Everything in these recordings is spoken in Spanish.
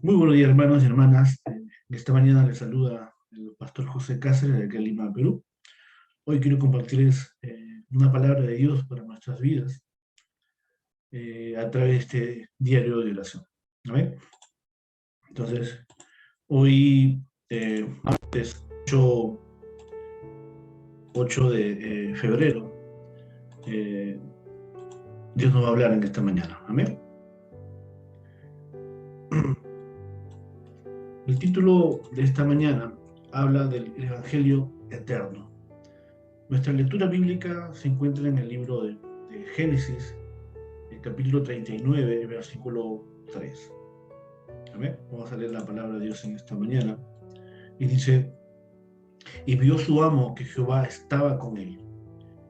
Muy buenos días, hermanos y hermanas. Esta mañana les saluda el pastor José Cáceres de aquí en Lima, Perú. Hoy quiero compartirles una palabra de Dios para nuestras vidas a través de este diario de oración. ¿Amén? Entonces, hoy es 8 de febrero. eh, Dios nos va a hablar en esta mañana. Amén. El título de esta mañana habla del Evangelio eterno. Nuestra lectura bíblica se encuentra en el libro de Génesis, el capítulo 39, versículo 3. Amén. Vamos a leer la palabra de Dios en esta mañana. Y dice, y vio su amo que Jehová estaba con él,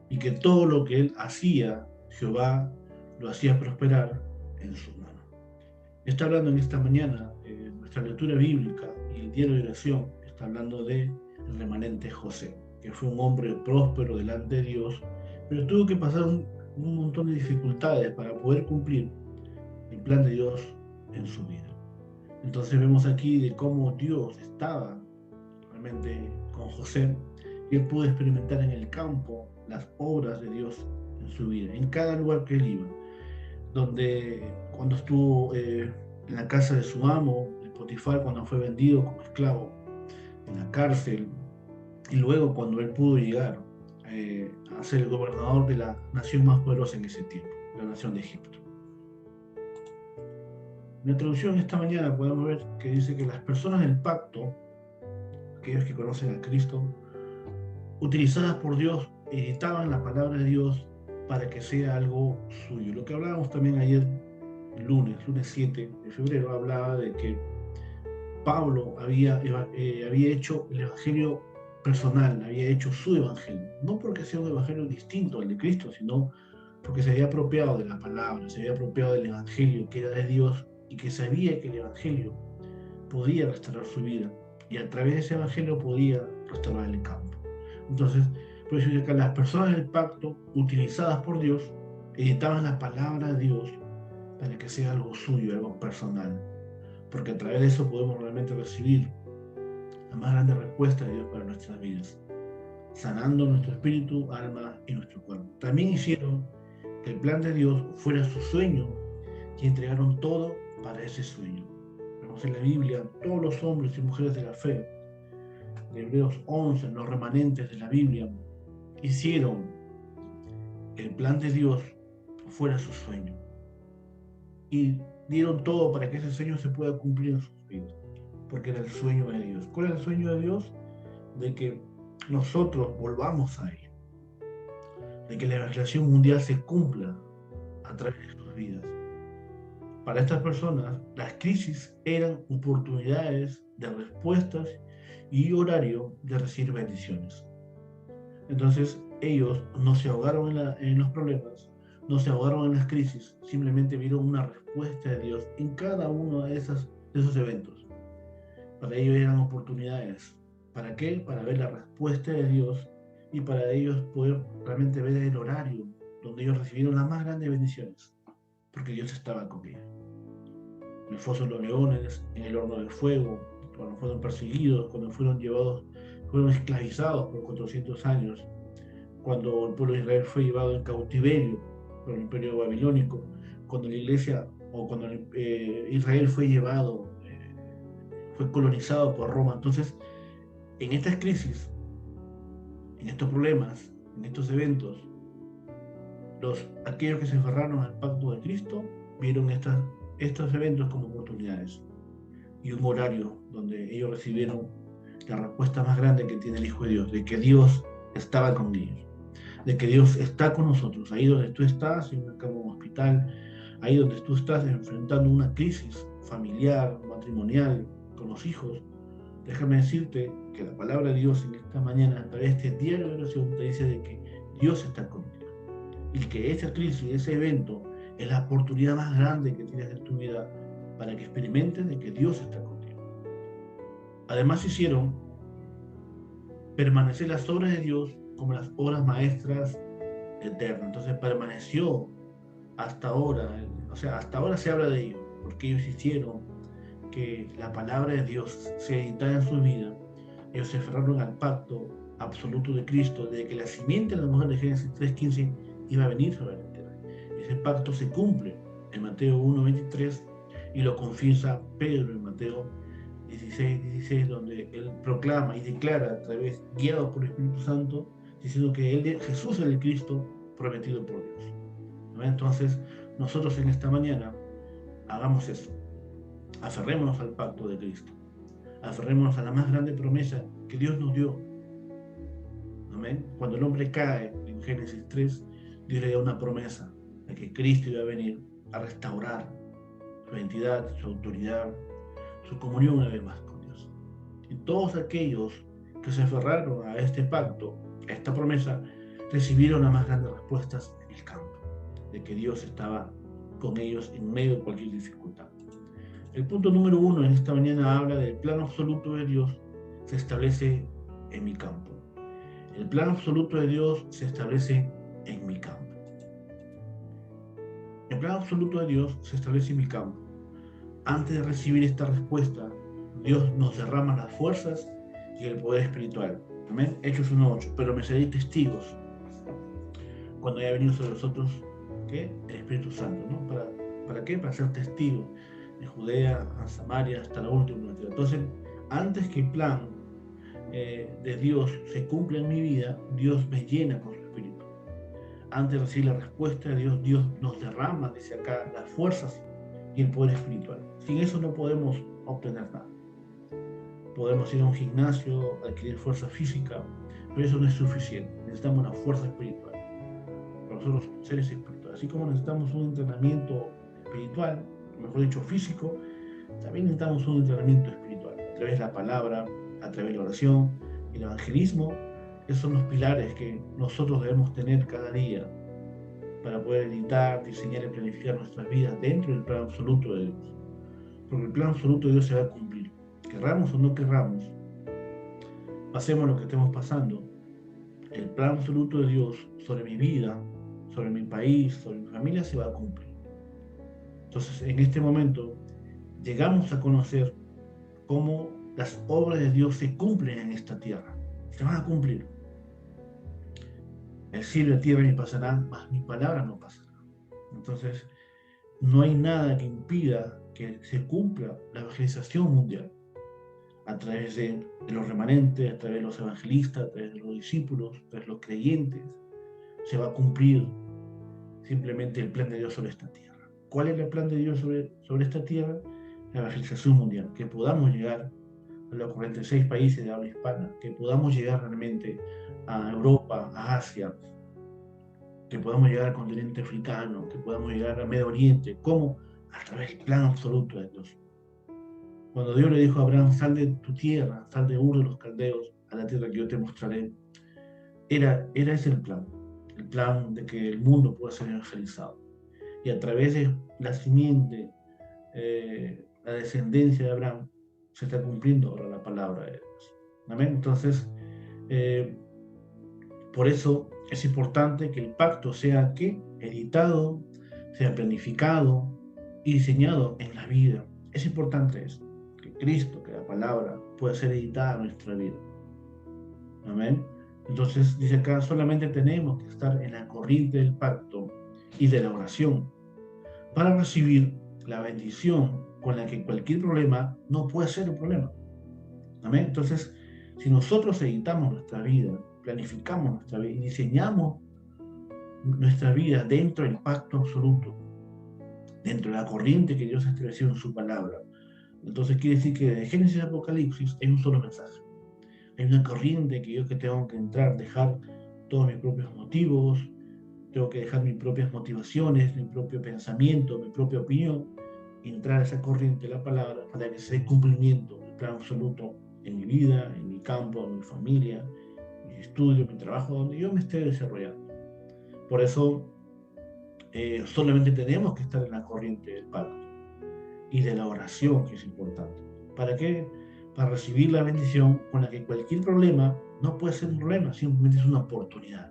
y que todo lo que él hacía, Jehová lo hacía prosperar en su mano. Está hablando en esta mañana, nuestra lectura bíblica y el diario de oración, está hablando del remanente José, que fue un hombre próspero delante de Dios, pero tuvo que pasar un montón de dificultades para poder cumplir el plan de Dios en su vida. Entonces vemos aquí de cómo Dios estaba realmente con José y él pudo experimentar en el campo las obras de Dios en su vida, en cada lugar que él iba, donde cuando estuvo en la casa de su amo, de Potifar, cuando fue vendido como esclavo en la cárcel, y luego cuando él pudo llegar a ser el gobernador de la nación más poderosa en ese tiempo, la nación de Egipto. En la traducción esta mañana podemos ver que dice que las personas del pacto, aquellos que conocen a Cristo, utilizadas por Dios, editaban la palabra de Dios para que sea algo suyo. Lo que hablábamos también ayer, lunes 7 de febrero, hablaba de que Pablo había hecho el evangelio personal, había hecho su evangelio, no porque sea un evangelio distinto al de Cristo, sino porque se había apropiado de la palabra, se había apropiado del evangelio que era de Dios y que sabía que el evangelio podía restaurar su vida y a través de ese evangelio podía restaurar el campo. Entonces, por eso es que las personas del pacto utilizadas por Dios editaban la palabra de Dios para que sea algo suyo, algo personal, porque a través de eso podemos realmente recibir la más grande respuesta de Dios para nuestras vidas, sanando nuestro espíritu, alma y nuestro cuerpo. También hicieron que el plan de Dios fuera su sueño y entregaron todo para ese sueño. Vemos en la Biblia todos los hombres y mujeres de la fe, de Hebreos 11, los remanentes de la Biblia, hicieron que el plan de Dios fuera su sueño y dieron todo para que ese sueño se pueda cumplir en sus vidas, porque era el sueño de Dios. ¿Cuál es el sueño de Dios? De que nosotros volvamos a Él, de que la evangelización mundial se cumpla a través de sus vidas. Para estas personas, las crisis eran oportunidades de respuestas y horario de recibir bendiciones. Entonces, ellos no se ahogaron en los problemas, no se ahogaron en las crisis, simplemente vieron una respuesta de Dios en cada uno de esos eventos. Para ellos eran oportunidades. ¿Para qué? Para ver la respuesta de Dios y para ellos poder realmente ver el horario donde ellos recibieron las más grandes bendiciones, porque Dios estaba con ellos. En el foso de los leones, en el horno de fuego, cuando fueron perseguidos, cuando fueron esclavizados por 400 años, cuando el pueblo de Israel fue llevado en cautiverio por el imperio babilónico, cuando la iglesia o cuando Israel fue llevado, fue colonizado por Roma. Entonces, en estas crisis, en estos problemas, en estos eventos, aquellos que se aferraron al pacto de Cristo vieron estos eventos como oportunidades y un horario donde ellos recibieron la respuesta más grande que tiene el Hijo de Dios, de que Dios estaba con ellos, de que Dios está con nosotros, ahí donde tú estás, en una cama, un hospital, ahí donde tú estás enfrentando una crisis familiar, matrimonial, con los hijos. Déjame decirte que la palabra de Dios en esta mañana, a través de este diario de oración, te dice de que Dios está contigo y que esa crisis, ese evento, es la oportunidad más grande que tienes en tu vida para que experimentes de que Dios está contigo. Además hicieron permanecer las obras de Dios como las obras maestras eternas. Entonces permaneció hasta ahora, o sea, hasta ahora se habla de ellos, porque ellos hicieron que la palabra de Dios sea editada en su vida, ellos se aferraron al pacto absoluto de Cristo, de que la simiente de la mujer de Génesis 3:15 iba a venir sobre la tierra. Ese pacto se cumple en Mateo 1:23 y lo confiesa Pedro en Mateo 16:16, donde él proclama y declara a través, guiado por el Espíritu Santo, diciendo que Jesús es el Cristo prometido por Dios. ¿No? Entonces, nosotros en esta mañana hagamos eso. Aferrémonos al pacto de Cristo. Aferrémonos a la más grande promesa que Dios nos dio. Amén. Cuando el hombre cae en Génesis 3, Dios le da una promesa de que Cristo iba a venir a restaurar su identidad, su autoridad, su comunión una vez más con Dios. Y todos aquellos que se aferraron a este pacto, a esta promesa, recibieron las más grandes respuestas en el campo, de que Dios estaba con ellos en medio de cualquier dificultad. El punto número 1 en esta mañana habla del plan absoluto de Dios se establece en mi campo. El plan absoluto de Dios se establece en mi campo. El plan absoluto de Dios se establece en mi campo. Antes de recibir esta respuesta, Dios nos derrama las fuerzas y el poder espiritual. Amén. Hechos 1:8. Pero me seréis testigos cuando haya venido sobre vosotros, ¿qué? El Espíritu Santo, ¿no? ¿Para qué? Para ser testigos de Judea a Samaria hasta la última tierra. Entonces, antes que el plan de Dios se cumpla en mi vida, Dios me llena con su Espíritu. Antes de recibir la respuesta de Dios, Dios nos derrama desde acá las fuerzas y el poder espiritual. Sin eso no podemos obtener nada. Podemos ir a un gimnasio, adquirir fuerza física, pero eso no es suficiente. Necesitamos una fuerza espiritual. Nosotros somos seres espirituales. Así como necesitamos un entrenamiento espiritual, mejor dicho físico, también necesitamos un entrenamiento espiritual. A través de la palabra, a través de la oración, el evangelismo, esos son los pilares que nosotros debemos tener cada día para poder editar, diseñar y planificar nuestras vidas dentro del plan absoluto de Dios. Porque el plan absoluto de Dios se va a cumplir. Querramos o no querramos, pasemos lo que estemos pasando, el plan absoluto de Dios sobre mi vida, sobre mi país, sobre mi familia se va a cumplir. Entonces, en este momento, llegamos a conocer cómo las obras de Dios se cumplen en esta tierra. Se van a cumplir. El cielo y la tierra ni pasarán, mas mis palabras no pasarán. Entonces, no hay nada que impida que se cumpla la evangelización mundial a través de los remanentes, a través de los evangelistas, a través de los discípulos, a través de los creyentes. Se va a cumplir simplemente el plan de Dios sobre esta tierra. ¿Cuál es el plan de Dios sobre esta tierra? La evangelización mundial, que podamos llegar a los 46 países de habla hispana, que podamos llegar realmente a Europa, a Asia, que podamos llegar al continente africano, que podamos llegar al Medio Oriente. ¿Cómo? A través del plan absoluto de Dios. Cuando Dios le dijo a Abraham, sal de tu tierra, sal de Ur de los Caldeos, a la tierra que yo te mostraré, era ese el plan de que el mundo pueda ser evangelizado. Y a través de la simiente, la descendencia de Abraham, se está cumpliendo ahora la palabra de Dios. ¿Amén? Entonces, por eso es importante que el pacto sea editado, sea planificado y diseñado en la vida. Es importante eso, que Cristo, que la palabra, pueda ser editada en nuestra vida. Amén. Entonces, dice acá, solamente tenemos que estar en la corriente del pacto y de la oración para recibir la bendición con la que cualquier problema no puede ser un problema. Amén. Entonces, si nosotros editamos nuestra vida, planificamos nuestra vida y diseñamos nuestra vida dentro del pacto absoluto, dentro de la corriente que Dios ha establecido en su palabra, entonces quiere decir que de Génesis a Apocalipsis hay un solo mensaje. Hay una corriente que yo tengo que entrar, dejar todos mis propios motivos, tengo que dejar mis propias motivaciones, mi propio pensamiento, mi propia opinión, y entrar a esa corriente de la palabra para que se dé cumplimiento del plan absoluto en mi vida, en mi campo, en mi familia, en mi estudio, en mi trabajo, donde yo me esté desarrollando. Por eso solamente tenemos que estar en la corriente del pacto y de la oración, que es importante. ¿Para qué? Para recibir la bendición con la que cualquier problema no puede ser un problema, simplemente es una oportunidad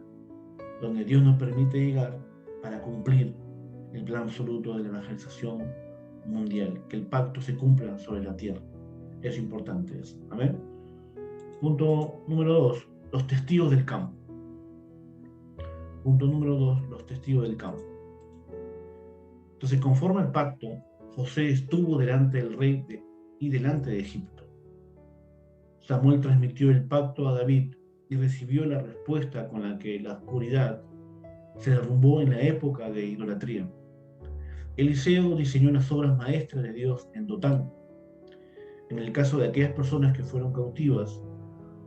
donde Dios nos permite llegar para cumplir el plan absoluto de la evangelización mundial, que el pacto se cumpla sobre la tierra. Es importante eso. Amén. Punto número 2, los testigos del campo. Punto número 2, los testigos del campo. Entonces, conforme al pacto, José estuvo delante del rey y delante de Egipto. Samuel transmitió el pacto a David y recibió la respuesta con la que la oscuridad se derrumbó en la época de idolatría. Eliseo diseñó las obras maestras de Dios en Dotán. En el caso de aquellas personas que fueron cautivas,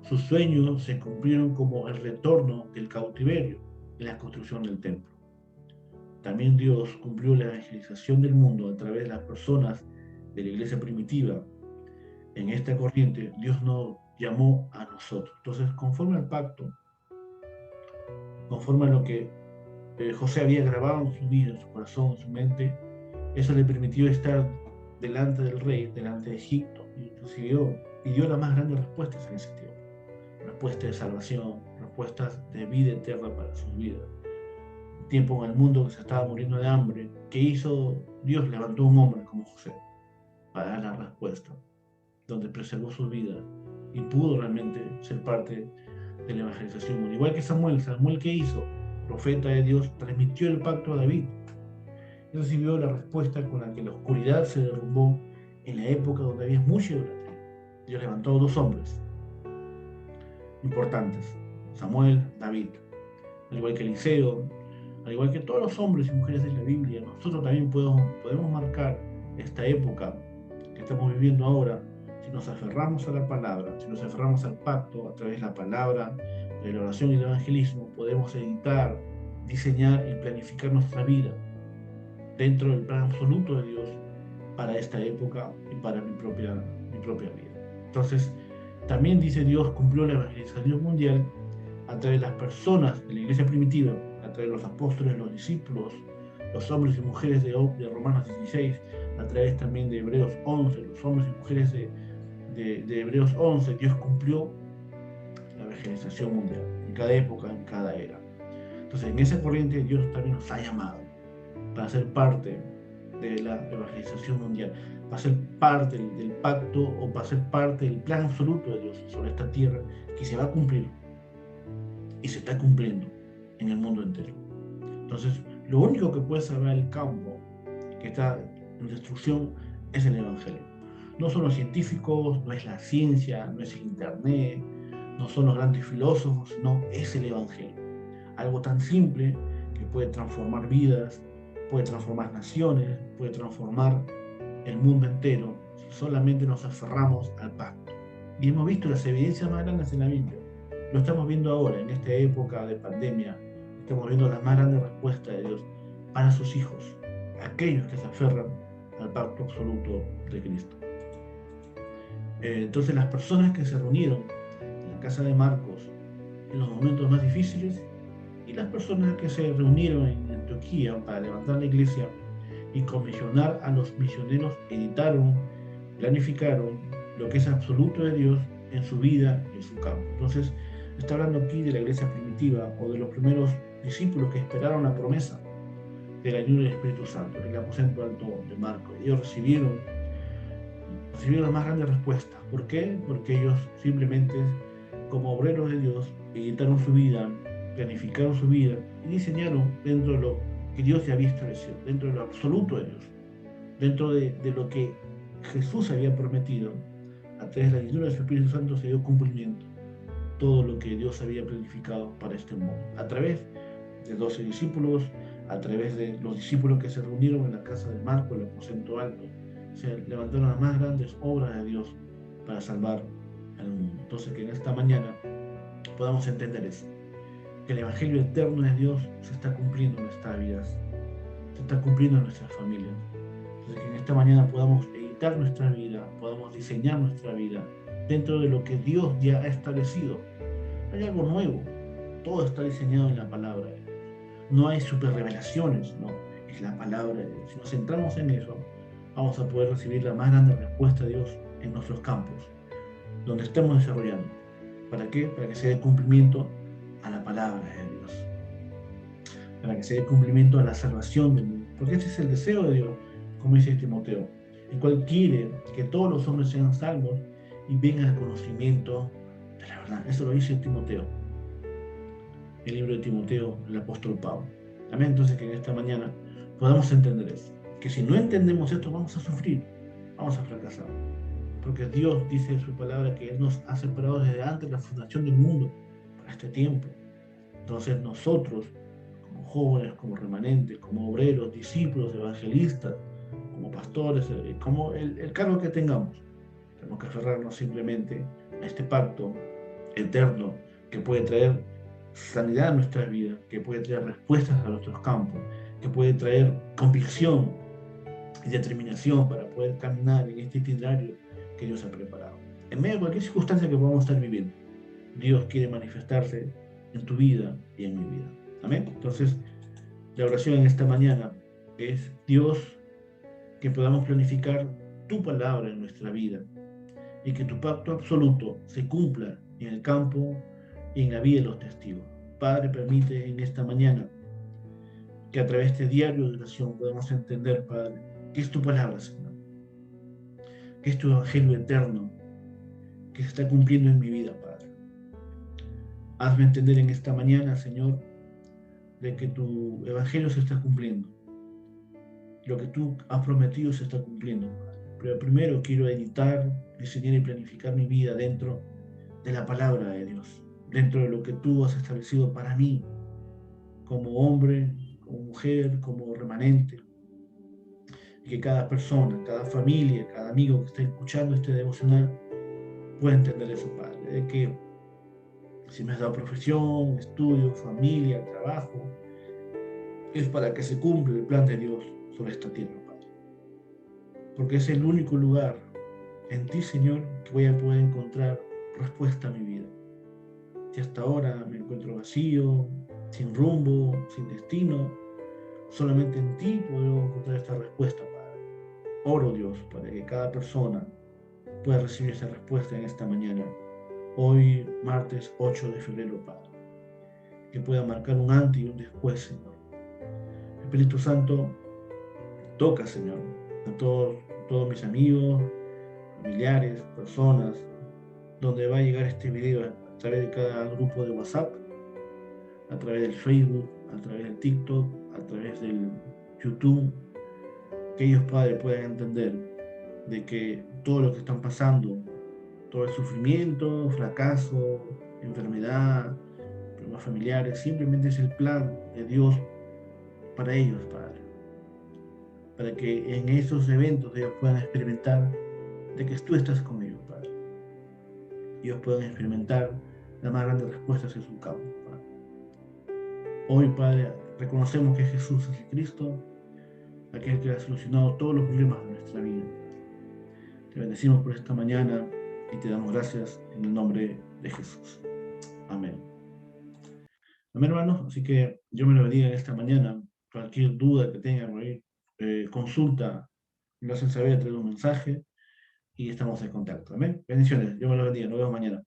sus sueños se cumplieron como el retorno del cautiverio en la construcción del templo. También Dios cumplió la evangelización del mundo a través de las personas de la iglesia primitiva. En esta corriente, Dios nos llamó a nosotros. Entonces, conforme al pacto, conforme a lo que José había grabado en su vida, en su corazón, en su mente, eso le permitió estar delante del rey, delante de Egipto, y recibió y dio las más grandes respuestas en ese tiempo. Respuestas de salvación, respuestas de vida eterna para sus vidas. Tiempo en el mundo que se estaba muriendo de hambre, ¿qué hizo Dios? Levantó un hombre como José para dar la respuesta, donde preservó sus vidas y pudo realmente ser parte de la evangelización. Igual que Samuel, ¿qué hizo? Profeta de Dios, transmitió el pacto a David y recibió la respuesta con la que la oscuridad se derrumbó en la época donde había mucha idolatría. Dios levantó a 2 hombres importantes, Samuel, David, al igual que Eliseo, al igual que todos los hombres y mujeres de la Biblia. Nosotros también podemos marcar esta época que estamos viviendo ahora si nos aferramos a la palabra, si nos aferramos al pacto a través de la palabra, de la oración y del evangelismo. Podemos editar, diseñar y planificar nuestra vida dentro del plan absoluto de Dios para esta época y para mi propia vida. Entonces, también dice Dios cumplió la evangelización mundial a través de las personas de la iglesia primitiva, a través de los apóstoles, los discípulos, los hombres y mujeres de Romanos 16, a través también de Hebreos 11, los hombres y mujeres de Hebreos 11. Dios cumplió la evangelización mundial en cada época, en cada era. Entonces, en esa corriente Dios también nos ha llamado para ser parte de la evangelización mundial, para ser parte del pacto o para ser parte del plan absoluto de Dios sobre esta tierra que se va a cumplir y se está cumpliendo en el mundo entero. Entonces, lo único que puede salvar el campo que está en destrucción es el evangelio. No son los científicos, no es la ciencia, no es el internet, no son los grandes filósofos, no, es el evangelio. Algo tan simple que puede transformar vidas, puede transformar naciones, puede transformar el mundo entero si solamente nos aferramos al pacto. Y hemos visto las evidencias más grandes en la Biblia. Lo estamos viendo ahora, en esta época de pandemia. Estamos viendo la más grande respuesta de Dios para sus hijos, aquellos que se aferran al pacto absoluto de Cristo. Entonces, las personas que se reunieron en la casa de Marcos en los momentos más difíciles y las personas que se reunieron en Antioquía para levantar la iglesia y comisionar a los misioneros, editaron, planificaron lo que es absoluto de Dios en su vida y en su campo. Entonces, está hablando aquí de la iglesia primitiva o de los primeros discípulos que esperaron la promesa de la ayuda del Espíritu Santo, en el aposento alto de Marcos. Ellos recibieron la más grande respuesta. ¿Por qué? Porque ellos simplemente, como obreros de Dios, editaron su vida, planificaron su vida y diseñaron dentro de lo que Dios ya había establecido, dentro de lo absoluto de Dios, dentro de lo que Jesús había prometido. A través de la ayuda del Espíritu Santo se dio cumplimiento todo lo que Dios había planificado para este mundo, a través de 12 discípulos, a través de los discípulos que se reunieron en la casa de Marcos, el aposento alto. Se levantaron las más grandes obras de Dios para salvar al mundo. Entonces, que en esta mañana podamos entender eso, que el evangelio eterno de Dios se está cumpliendo en nuestras vidas, se está cumpliendo en nuestras familias. Entonces, que en esta mañana podamos editar nuestra vida, podamos diseñar nuestra vida dentro de lo que Dios ya ha establecido. Hay algo nuevo, todo está diseñado en la palabra de Dios. No hay super revelaciones, no, es la palabra de Dios. Si nos centramos en eso, vamos a poder recibir la más grande respuesta de Dios en nuestros campos, donde estemos desarrollando. ¿Para qué? Para que se dé cumplimiento a la palabra de Dios, para que se dé cumplimiento a la salvación del mundo, porque ese es el deseo de Dios, como dice Timoteo, el cual quiere que todos los hombres sean salvos y vengan al conocimiento de la verdad. Eso lo dice Timoteo, el libro de Timoteo, el apóstol Pablo. Amén. Entonces que en esta mañana podamos entender eso, que si no entendemos esto vamos a sufrir, vamos a fracasar, porque Dios dice en su palabra que Él nos ha separado desde antes de la fundación del mundo para este tiempo. Entonces nosotros, como jóvenes, como remanentes, como obreros, discípulos, evangelistas, como pastores, como el cargo que tengamos, tenemos que aferrarnos simplemente a este pacto eterno que puede traer sanidad a nuestras vidas, que puede traer respuestas a nuestros campos, que puede traer convicción y determinación para poder caminar en este itinerario que Dios ha preparado. En medio de cualquier circunstancia que podamos estar viviendo, Dios quiere manifestarse en tu vida y en mi vida. Amén. Entonces, la oración en esta mañana es: Dios, que podamos planificar tu palabra en nuestra vida y que tu pacto absoluto se cumpla en el campo y en la vida de los testigos. Padre, permite en esta mañana que a través de este diario de oración podamos entender, Padre, qué es tu palabra, Señor, qué es tu evangelio eterno que se está cumpliendo en mi vida, Padre. Hazme entender en esta mañana, Señor, de que tu evangelio se está cumpliendo. Lo que tú has prometido se está cumpliendo, Padre. Pero primero quiero editar, diseñar y planificar mi vida dentro de la palabra de Dios, dentro de lo que tú has establecido para mí, como hombre, como mujer, como remanente. Y que cada persona, cada familia, cada amigo que esté escuchando este devocional pueda entender eso, Padre, de que si me has dado profesión, estudio, familia, trabajo, es para que se cumpla el plan de Dios sobre esta tierra, Padre. Porque es el único lugar en ti, Señor, que voy a poder encontrar respuesta a mi vida. Si hasta ahora me encuentro vacío, sin rumbo, sin destino, solamente en ti puedo encontrar esta respuesta, Padre. Oro, Dios, para que cada persona pueda recibir esa respuesta en esta mañana, hoy, martes 8 de febrero, Padre. Que pueda marcar un antes y un después, Señor. Espíritu Santo, toca, Señor, a todos mis amigos, familiares, personas, donde va a llegar este video a través de cada grupo de WhatsApp, a través del Facebook, a través del TikTok, a través del YouTube, que ellos, Padre, puedan entender de que todo lo que están pasando, todo el sufrimiento, fracaso, enfermedad, problemas familiares, simplemente es el plan de Dios para ellos, Padre. Para que en esos eventos ellos puedan experimentar de que tú estás con ellos, Padre. Ellos puedan experimentar las más grandes respuestas en su campo, Padre. Hoy, Padre, reconocemos que Jesús es el Cristo, aquel que ha solucionado todos los problemas de nuestra vida. Te bendecimos por esta mañana y te damos gracias en el nombre de Jesús. Amén. Amén, hermanos. Así que yo me lo bendiga en esta mañana. Cualquier duda que tengan, consulta, lo hacen saber a través de un mensaje y estamos en contacto. Amén. Bendiciones. Dios me lo bendiga. Nos vemos mañana.